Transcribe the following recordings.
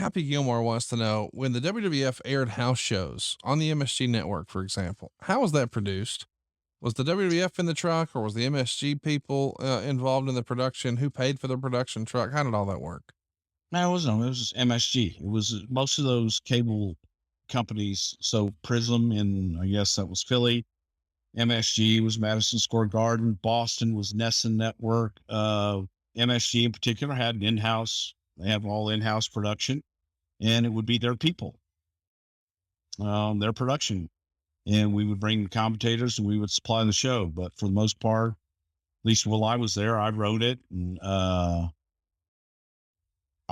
Happy Gilmore wants to know, when the WWF aired house shows on the MSG network, for example, how was that produced? Was the WWF in the truck, or was the MSG people involved in the production? Who paid for the production truck? How did all that work? No, it was MSG. It was most of those cable companies. So Prism, and I guess that was Philly. MSG was Madison Square Garden. Boston was Nesson Network. MSG in particular had an in-house. They have all in-house production, and it would be their people, their production, and we would bring the commentators and we would supply the show. But for the most part, at least while I was there, I wrote it, and I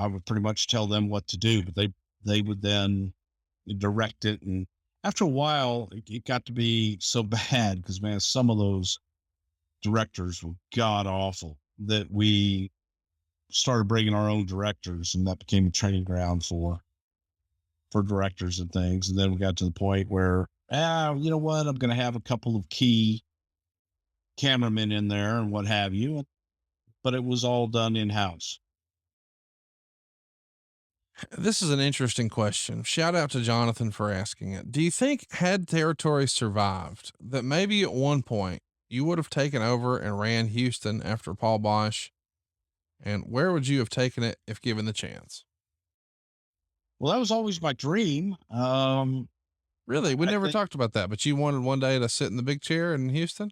would pretty much tell them what to do, but they would then direct it. And after a while, it got to be so bad because, man, some of those directors were god awful that we started bringing our own directors, and that became a training ground for directors and things. And then we got to the point where, you know what, I'm going to have a couple of key cameramen in there and what have you, but it was all done in-house. This is an interesting question. Shout out to Jonathan for asking it. Do you think, had territory survived, that maybe at one point you would have taken over and ran Houston after Paul Bosch? And where would you have taken it if given the chance? Well, that was always my dream. Really? We never talked about that, but you wanted one day to sit in the big chair in Houston?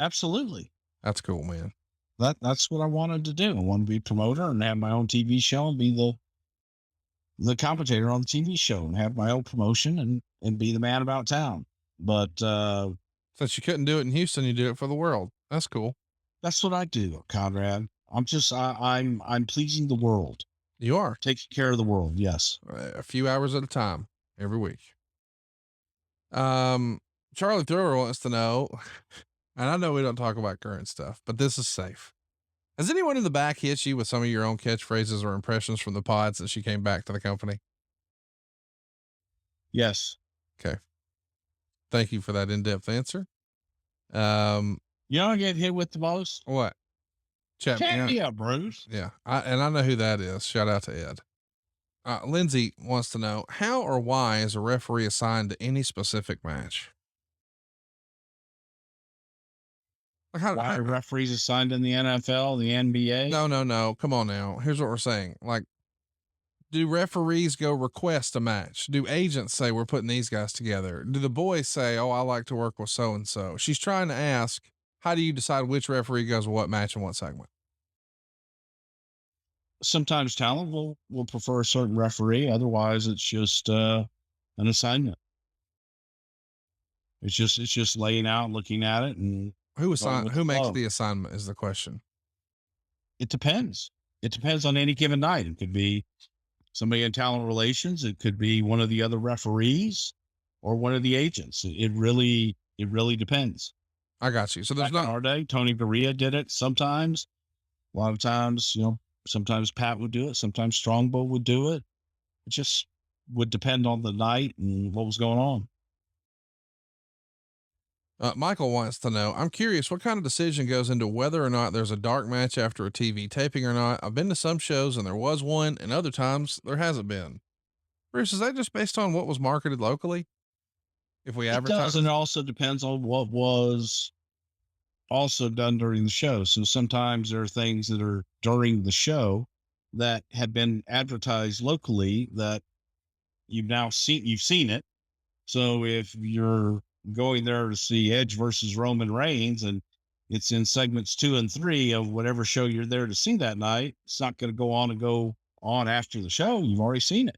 Absolutely. That's cool, man. That's what I wanted to do. I wanted to be a promoter and have my own TV show and be the commentator on the TV show and have my own promotion and be the man about town. But since you couldn't do it in Houston, you do it for the world. That's cool. That's what I do, Conrad. I'm pleasing the world. You are taking care of the world. Yes. A few hours at a time every week. Charlie Thrower wants to know, and I know we don't talk about current stuff, but this is safe. Has anyone in the back hit you with some of your own catchphrases or impressions from the pod since you came back to the company? Yes. Okay. Thank you for that in-depth answer. You don't get hit with the most? What? Chat me up, Bruce. Yeah. I know who that is. Shout out to Ed. Lindsay wants to know, how or why is a referee assigned to any specific match? Like why are referees assigned in the NFL, the NBA? No. Come on now. Here's what we're saying. Like, do referees go request a match? Do agents say we're putting these guys together? Do the boys say, oh, I like to work with so-and-so? She's trying to ask, how do you decide which referee goes with what match and what segment? Sometimes talent will prefer a certain referee. Otherwise it's just, an assignment. It's just laying out, looking at it, and who makes the assignment is the question. It depends. It depends on any given night. It could be somebody in talent relations. It could be one of the other referees or one of the agents. It really depends. I got you. So there's not our day. Tony Gurria did it sometimes. A lot of times, sometimes Pat would do it. Sometimes Strongbow would do it. It just would depend on the night and what was going on. Michael wants to know, I'm curious what kind of decision goes into whether or not there's a dark match after a TV taping or not. I've been to some shows and there was one, and other times there hasn't been. Bruce, is that just based on what was marketed locally? If we advertise? It does, and it also depends on what was also done during the show. So sometimes there are things that are during the show that have been advertised locally that you've seen it. So if you're going there to see Edge versus Roman Reigns and it's in segments 2 and 3 of whatever show you're there to see that night, it's not going to go on after the show. You've already seen it.